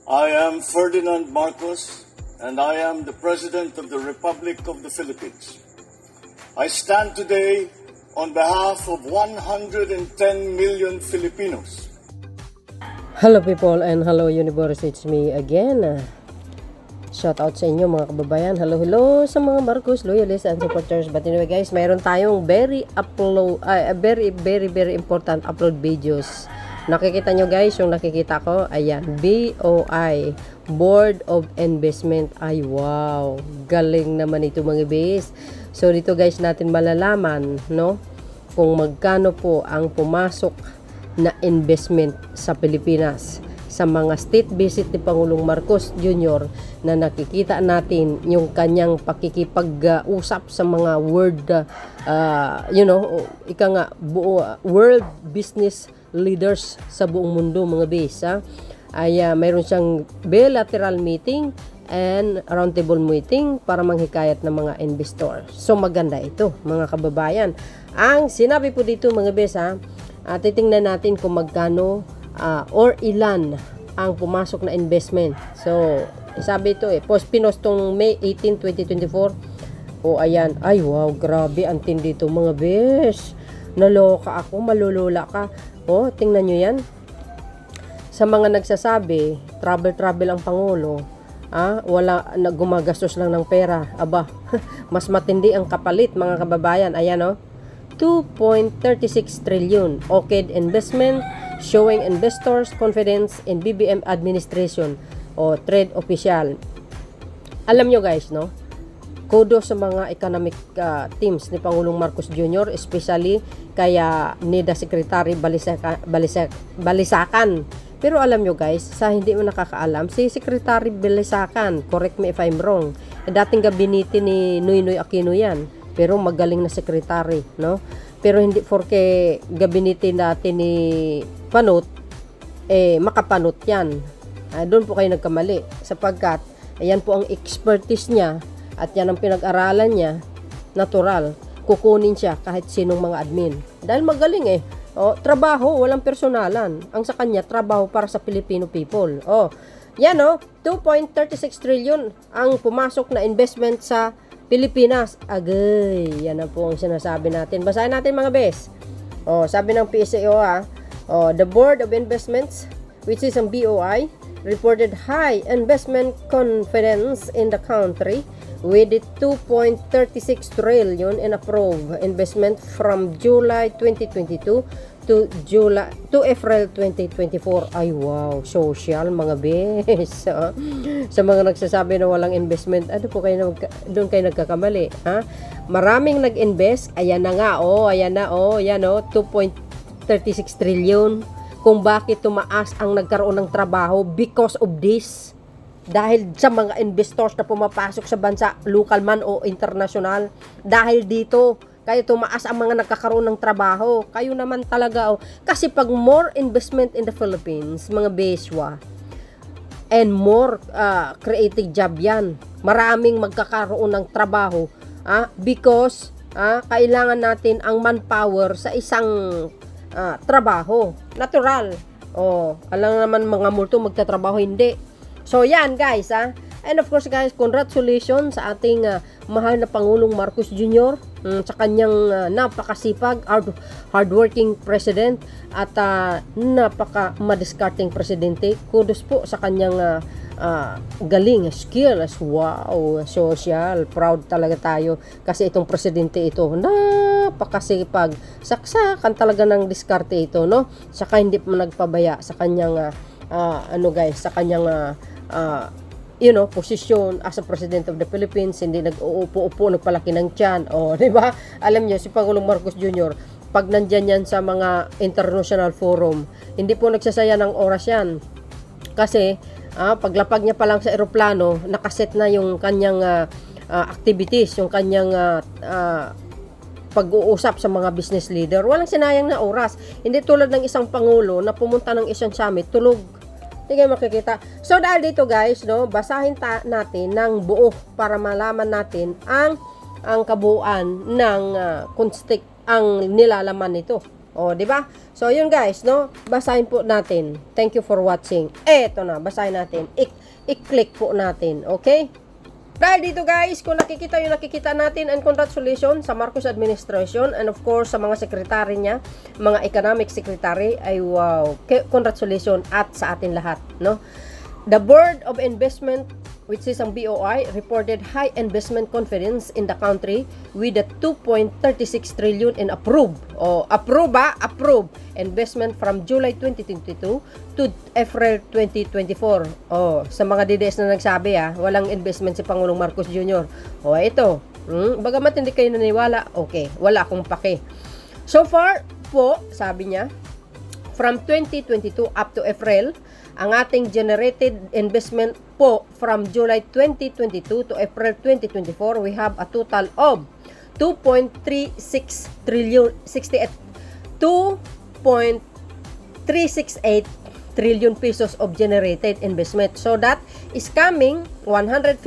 I am Ferdinand Marcos, and I am the President of the Republic of the Philippines. I stand today on behalf of 110 million Filipinos. Hello people and hello universe, it's me again. Shout out sa inyo mga kababayan. Hello sa mga Marcos loyalists and supporters. But anyway guys, mayroon tayong very important upload videos. Nakikita nyo guys, yung nakikita ko, ayan, BOI, Board of Investment. Ay wow, galing naman ito mga base. So dito guys natin malalaman, no, kung magkano po ang pumasok na investment sa Pilipinas sa mga state visit ni Pangulong Marcos Jr. na nakikita natin yung kanyang pakikipag-usap sa mga world world business leaders sa buong mundo mga base. Ay mayroon siyang bilateral meeting and roundtable meeting para manghikayat ng mga investor. So maganda ito mga kababayan. Ang sinabi po dito mga base, titingnan natin kung magkano or ilan ang pumasok na investment. So, sabi ito pinostong May 18, 2024. O ayan, ay wow, grabe, ang tindi dito mga bes. Naloka ako, malulula ka. O, tingnan nyo yan. Sa mga nagsasabi, travel ang Pangulo, wala, gumagastos lang ng pera. Aba, mas matindi ang kapalit mga kababayan. Ayan 2.36 trillion OKID investment showing investors confidence in BBM administration o trade official. Alam nyo guys, no? Kudos sa mga economic teams ni Pangulong Marcos Jr. especially kaya NIDA Secretary Balisacan. Pero alam nyo guys, sa hindi mo nakakaalam, si Secretary Balisacan, correct me if I'm wrong, dating gabinete ni Noynoy Aquino yan. Pero magaling na secretary, no? Pero hindi porque gabinete natin ni Panot, makapanot yan. Doon po kayo nagkamali. Sapagkat, ayan po ang expertise niya at yan ang pinag-aralan niya, natural. Kukunin siya kahit sinong mga admin. Dahil magaling trabaho, walang personalan. Ang sa kanya, trabaho para sa Filipino people. Yan 2.36 trillion ang pumasok na investment sa Pilipinas. Agay, yan na po ang sinasabi natin. Basahin natin mga bes. Sabi ng PSAO the Board of Investments, which is ang BOI, reported high investment confidence in the country with 2.36 trillion in approved investment from July 2022 to April 2024. Ay wow, social mga bes. Sa mga nagsasabi na walang investment, doon kayo nagkakamali, maraming nag-invest. Ayan na nga, ayan 2.36 trillion. Kung bakit tumaas ang nagkaroon ng trabaho because of this, dahil sa mga investors na pumapasok sa bansa, local man o international, dahil dito kaya tumaas ang mga nagkakaroon ng trabaho. Kayo naman talaga kasi pag more investment in the Philippines mga beswa, and more creative job yan, maraming magkakaroon ng trabaho because kailangan natin ang manpower sa isang trabaho. Natural. Alam naman mga multo magtatrabaho, hindi. So yan guys and of course guys, congratulations sa ating mahal na Pangulong Marcos Jr. Sa kanyang napakasipag, hardworking president at napaka-madiscarding presidente. Kudos po sa kanyang galing, skill, wow, social. Proud talaga tayo kasi itong presidente ito, napakasipag. Saksakan talaga ng diskarte ito, no? Saka hindi pa nagpabaya sa kanyang sa kanyang posisyon as a President of the Philippines. Hindi nag-uupo-upo, nagpalaki ng tiyan. Di ba? Alam niyo, si Pangulong Marcos Jr., pag nandyan yan sa mga international forum, hindi po nagsasaya ng oras yan. Kasi, paglapag niya pa lang sa eroplano, nakaset na yung kanyang activities, yung kanyang pag-uusap sa mga business leader. Walang sinayang na oras. Hindi tulad ng isang Pangulo na pumunta ng isang summit, tulog. Hindi kayo makikita. So dahil dito guys, basahin natin ng buo para malaman natin ang kabuuan ng ang nilalaman nito. O, di ba? So, yun guys, no? Basahin po natin. Thank you for watching. Eto na, basahin natin. I-click po natin, okay? Dahil dito guys, kung nakikita natin, and congratulations sa Marcos administration and of course sa mga sekretary niya, mga economic secretary, ay wow, congratulations at sa atin lahat, no? The Board of Investment, which is ang BOI, reported high investment confidence in the country with a 2.36 trillion in approve investment from July 2022 to April 2024. Sa mga DDS na nagsabi walang investment si Pangulong Marcos Jr. Ito. Bagamat hindi kayo naniwala, okay, wala akong pake. So far po, sabi niya, from 2022 up to April, ang ating generated investment po from July 2022 to April 2024, we have a total of 2.368 trillion pesos of generated investment. So that is coming 157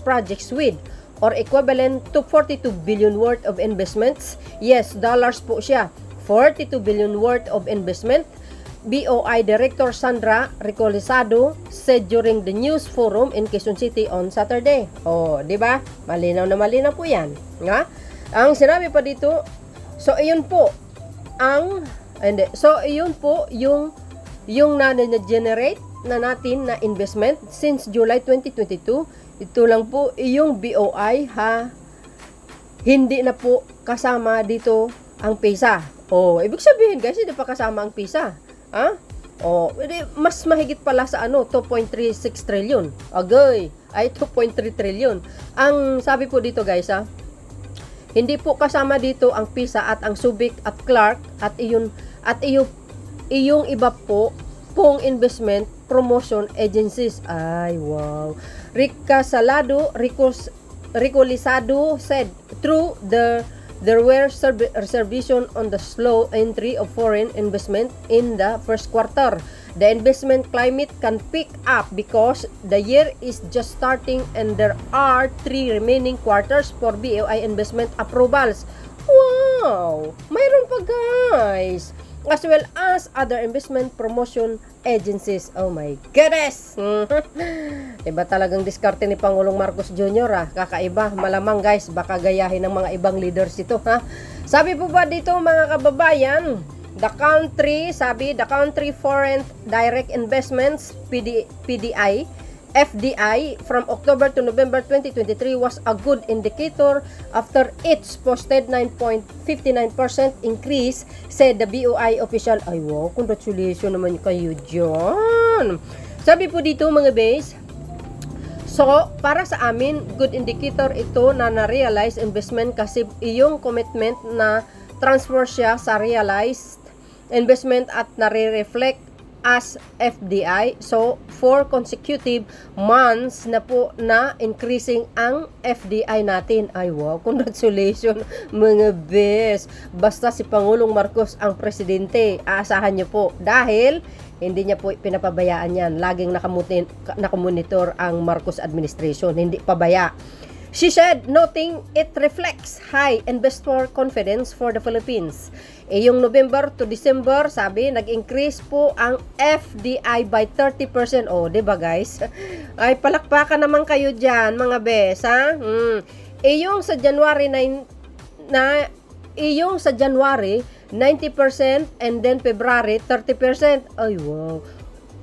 projects with or equivalent to 42 billion worth of investments. Yes, dollars po siya. 42 billion worth of investment. BOI Director Sandra Recolisado said during the news forum in Quezon City on Saturday. Di ba? Malinaw na malinaw po 'yan, nga? Ang sinabi pa dito, iyon po yung na-generate na natin na investment since July 2022. Ito lang po yung BOI hindi na po kasama dito ang PISA. Ibig sabihin guys, hindi pa kasama ang PISA. Mas mahigit pala sa 2.36 trillion. Agay, ay 2.3 trillion. Ang sabi po dito guys, hindi po kasama dito ang PISA at ang Subic at Clark at iyong iba po pong investment promotion agencies. Ay, wow. Recolisado said through there were reservation on the slow entry of foreign investment in the first quarter. The investment climate can pick up because the year is just starting and there are 3 remaining quarters for BOI investment approvals. Wow! Mayroon pa guys! As well as other investment promotion agencies. Oh my goodness! Iba talagang diskarte ni Pangulong Marcos Jr. Kakaiba. Malamang guys, baka gayahin ng mga ibang leaders ito. Sabi po ba dito mga kababayan, the country foreign direct investments, FDI, from October to November 2023 was a good indicator after its posted 9.59% increase, said the BOI official. Ay wow, congratulations naman kayo dyan. Sabi po dito mga base, so para sa amin, good indicator ito na na-realize investment kasi iyong commitment na transfer siya sa realized investment at nare-reflect as FDI. So, 4 consecutive months na po na increasing ang FDI natin. Ay wow, congratulations mga bes. Basta si Pangulong Marcos ang presidente, aasahan nyo po. Dahil hindi niya po pinapabayaan yan. Laging nakamonitor ang Marcos administration. Hindi pabaya. She said, noting it reflects high investor confidence for the Philippines. Yung November to December, sabi, nag-increase po ang FDI by 30%. Diba guys? Ay, palakpakan naman kayo dyan, mga bes, ha? Yung sa January 90% and then February 30%. Ay, wow.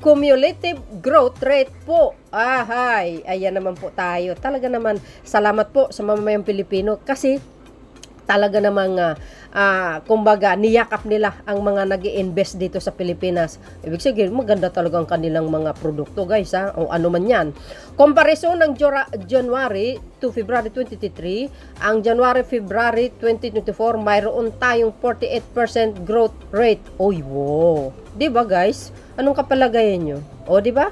Cumulative growth rate po. Ayan naman po tayo. Talaga naman, salamat po sa mamamayang Pilipino kasi talaga namang kumbaga niyakap nila ang mga nag-i-invest dito sa Pilipinas. Ibig sabihin, maganda talaga ang kanilang mga produkto guys, o ano man yan. Comparison ng January to February 2023, ang January-February 2024, mayroon tayong 48% growth rate. Oy, wow. Diba guys? Anong kapalagayan nyo? Diba?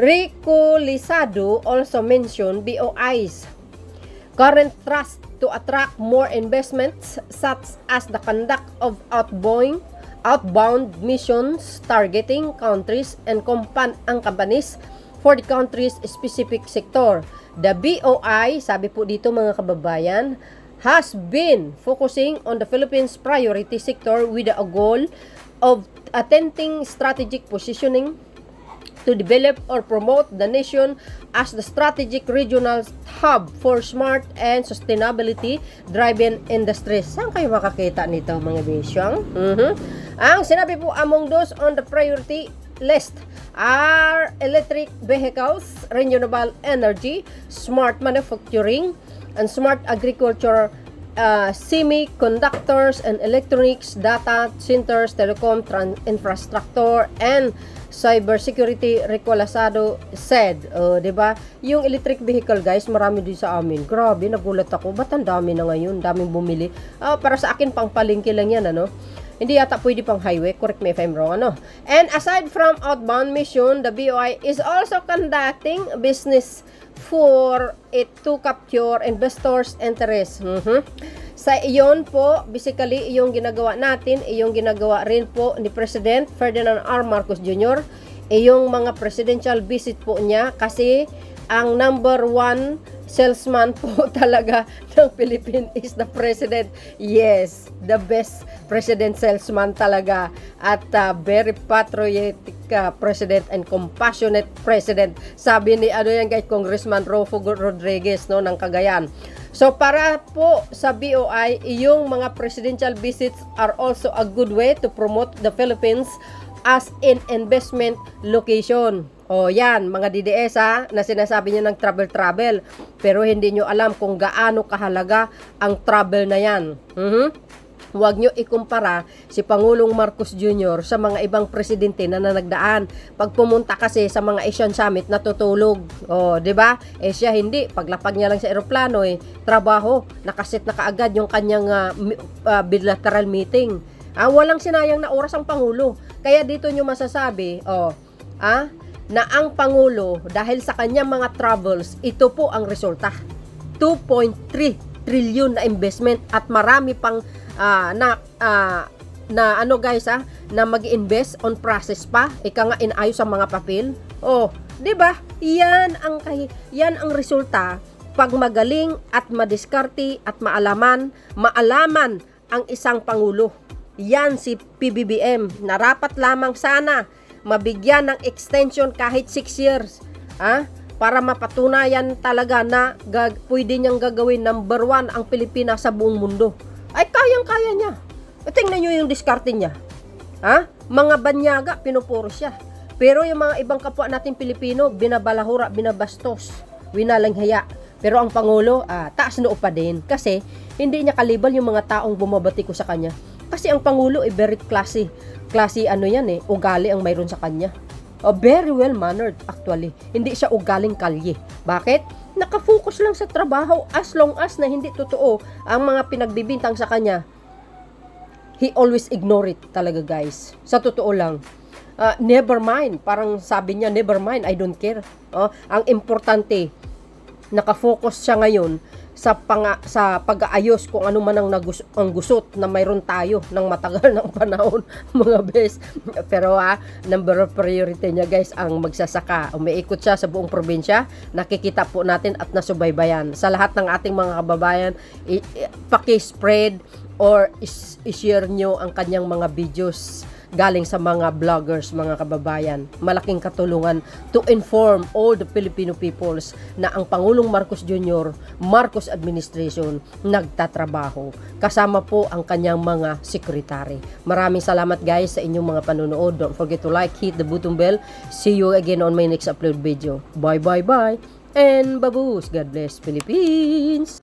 Recolisado also mentioned BOI's current thrust to attract more investments such as the conduct of outbound missions targeting countries and companies for the country's specific sector. The BOI, sabi po dito mga kababayan, has been focusing on the Philippines priority sector with a goal of attempting strategic positioning to develop or promote the nation as the strategic regional hub for smart and sustainability-driven industries. Saan kayo makakita nito, mga bisyong? Ang sinabi po among those on the priority list are electric vehicles, renewable energy, smart manufacturing, and smart agriculture, semiconductors and electronics, data centers, telecom, infrastructure, and cybersecurity, Recolasado said. Diba? Yung electric vehicle, guys, marami din sa amin. Grabe, nagulat ako. Ba't ang dami na ngayon? Daming bumili. Para sa akin, pang palengke lang yan, ano? Hindi yata pwede pang highway. Correct me if I'm wrong, ano? And aside from outbound mission, the BOI is also conducting business for it to capture investors' interest. Sa iyon po, basically, iyong ginagawa natin, iyong ginagawa rin po ni President Ferdinand R. Marcos Jr., iyong mga presidential visit po niya, kasi ang number one salesman po talaga ng Philippines is the President. Yes, the best President salesman talaga, at very patriotic President and compassionate President. Sabi ni guys, Congressman Rofo Rodriguez, no, ng Cagayan. So para po sa BOI, yung mga presidential visits are also a good way to promote the Philippines as an investment location. O yan, mga DDS na sinasabi niyo ng travel. Pero hindi nyo alam kung gaano kahalaga ang travel na yan. Huwag nyo ikumpara si Pangulong Marcos Jr. sa mga ibang presidente na nagdaan. Pag pumunta kasi sa mga Asian Summit, natutulog. O, diba? Siya hindi. Paglapag niya lang sa eroplano, trabaho. Nakasit na kaagad yung kanyang bilateral meeting. Walang sinayang na oras ang Pangulo. Kaya dito nyo masasabi, na ang Pangulo, dahil sa kanyang mga travels, ito po ang resulta. 2.3 trillion na investment at marami pang na mag-invest on process pa, ika nga inayos sa mga papel. Di ba? Yan ang resulta pag magaling at madiskarte at maalaman ang isang Pangulo. Yan si PBBM. Narapat lamang sana mabigyan ng extension kahit 6 years. Para mapatunayan talaga na pwede niyang gagawin number 1 ang Pilipinas sa buong mundo. Ay, kayang-kaya niya. Tingnan nyo yung diskarte niya. Mga banyaga, pinupuro siya. Pero yung mga ibang kapwa natin Pilipino, binabalahura, binabastos, winalanghaya. Pero ang Pangulo, taas noo pa din. Kasi, hindi niya kalibal yung mga taong bumabati ko sa kanya. Kasi ang Pangulo, very classy. Classy ugali ang mayroon sa kanya. Very well-mannered, actually. Hindi siya ugaling kalye. Bakit? Nakafocus lang sa trabaho, as long as na hindi totoo ang mga pinagbibintang sa kanya. He always ignore it talaga, guys. Sa totoo lang. Never mind. Parang sabi niya, never mind, I don't care. Ang importante, nakafocus siya ngayon sa pag-aayos kung ano man ang gusot na mayroon tayo ng matagal ng panahon, mga bes. Pero number of priority niya, guys, ang magsasaka. Umiikot siya sa buong probinsya. Nakikita po natin at nasubaybayan. Sa lahat ng ating mga kababayan, paki-spread or i-share nyo ang kanyang mga videos galing sa mga vloggers, mga kababayan. Malaking katulungan to inform all the Filipino peoples na ang Pangulong Marcos Jr., Marcos Administration, nagtatrabaho. Kasama po ang kanyang mga sekretary. Maraming salamat, guys, sa inyong mga panonood. Don't forget to like, hit the button bell. See you again on my next upload video. Bye, bye, bye. And babush. God bless Philippines.